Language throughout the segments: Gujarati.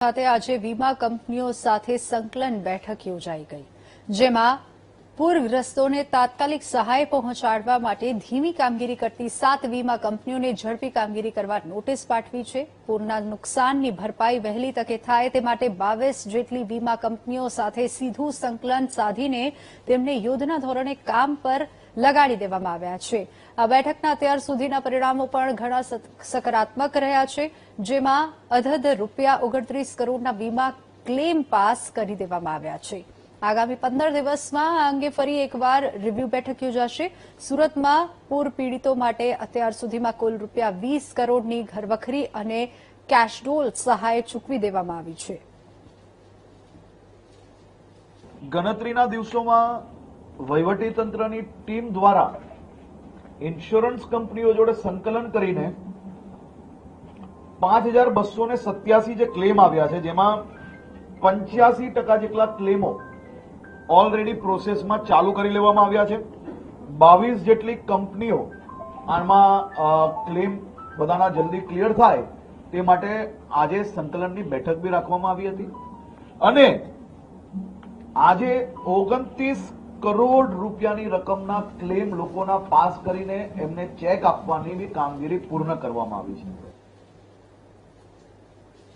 ખાતે આજે વીમા કંપનીઓ સાથે સંકલન બેઠક યોજાઈ ગઈ, જેમાં પૂરગ્રસ્તોને તાત્કાલિક સહાય પહોંચાડવા માટે ધીમી કામગીરી કરતી 7 વીમા કંપનીઓને ઝડપી કામગીરી કરવા નોટિસ પાઠવી છે। પૂરના નુકસાનની ભરપાઈ વહેલી તકે થાય તે માટે 22 જેટલી વીમા કંપનીઓ સાથે સીધું સંકલન સાધીને તેમને યુદ્ધના ધોરણે કામ પર લગાડી દેવામાં આવ્યા છે। આ બેઠકના અત્યાર સુધીના પરિણામો પણ ઘણા સકારાત્મક રહ્યા છે, જેમાં અધધ ₹29 કરોડના વીમા ક્લેમ પાસ કરી દેવામાં આવ્યા છે। આગામી 15 દિવસમાં આ અંગે ફરી એકવાર રિવ્યુ બેઠક યોજાશે। સુરતમાં પૂર પીડિતો માટે અત્યાર સુધીમાં કુલ ₹20 કરોડની ઘરવખરી અને કેશડોલ સહાય ચૂકવી દેવામાં આવી છે। ગણતરીના દિવસોમાં વહીવટીતંત્રની ટીમ દ્વારા ઇન્સ્યોરન્સ કંપનીઓ જોડે સંકલન કરીને 5287 જે ક્લેમ આવ્યા છે, જેમાં 85% જેટલા ક્લેમો ઓલરેડી પ્રોસેસમાં ચાલુ કરી લેવામાં આવ્યા છે। 22 જેટલી કંપનીઓ આમાં ક્લેમ બધાના જલ્દી ક્લિયર થાય તે માટે આજે સંકલનની બેઠક બી રાખવામાં આવી હતી અને આજે 29 કરોડ રૂપિયાની રકમના ક્લેમ લોકોના પાસ કરીને એમને ચેક આપવાની બી કામગીરી પૂર્ણ કરવામાં આવી છે।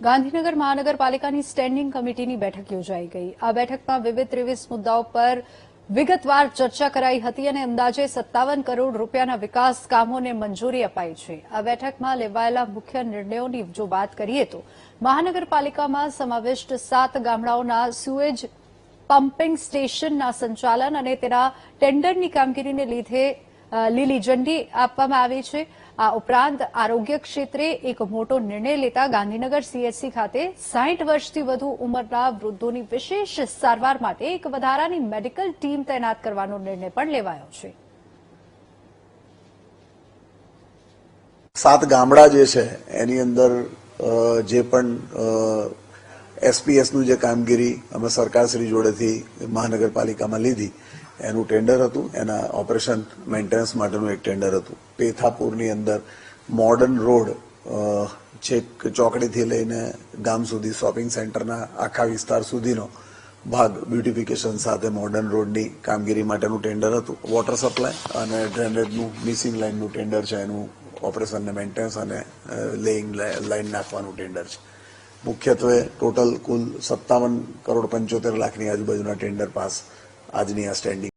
ગાંધીનગર મહાનગરપાલિકાની સ્ટેન્ડિંગ કમિટીની બેઠક યોજાઈ ગઈ। આ બેઠકમાં વિવિધ 23 મુદ્દાઓ પર વિગતવાર ચર્ચા કરાઈ હતી અને અંદાજે 57 કરોડ રૂપિયાના વિકાસ કામોને મંજૂરી અપાઈ છે। આ બેઠકમાં લેવાયેલા મુખ્ય નિર્ણયોની જો વાત કરીએ તો મહાનગરપાલિકામાં સમાવિષ્ટ 7 ગામડાઓના સુએજ પમ્પિંગ સ્ટેશનના સંચાલન અને તેના ટેન્ડરની કામગીરીને લીધે લીલી ઝંડી આપવામાં આવી છે। આ ઉપરાંત આરોગ્ય ક્ષેત્રે એક મોટો નિર્ણય લેતા ગાંધીનગર સીએચસી ખાતે 60 વર્ષથી વધુ ઉંમરના વૃદ્ધોની વિશેષ સારવાર માટે એક વધારાની મેડિકલ ટીમ તૈનાત કરવાનો નિર્ણય પણ લેવાયો છે। 7 ગામડા જે છે એની અંદર જે પણ એસપીએસનું જે કામગીરી અમે સરકારશ્રી જોડેથી મહાનગરપાલિકામાં લીધી એનું ટેન્ડર હતું, એના ઓપરેશન મેન્ટેનન્સ માટેનું એક ટેન્ડર હતું। પેથાપુરની અંદર મોડર્ન રોડ છેક ચોકડીથી લઈને ગામ સુધી શોપિંગ સેન્ટરના આખા વિસ્તાર સુધીનો ભાગ બ્યુટિફિકેશન સાથે મોડર્ન રોડની કામગીરી માટેનું ટેન્ડર હતું। વોટર સપ્લાય અને ડ્રેનેજનું મિસિંગ લાઇનનું ટેન્ડર છે, એનું ઓપરેશન ને મેન્ટેનન્સ અને લેઇંગ લાઇન નાખવાનું ટેન્ડર છે। મુખ્યત્વે ટોટલ કુલ 57 કરોડ 75 લાખની આજુબાજુના ટેન્ડર પાસ આજની આ સ્ટેન્ડિંગ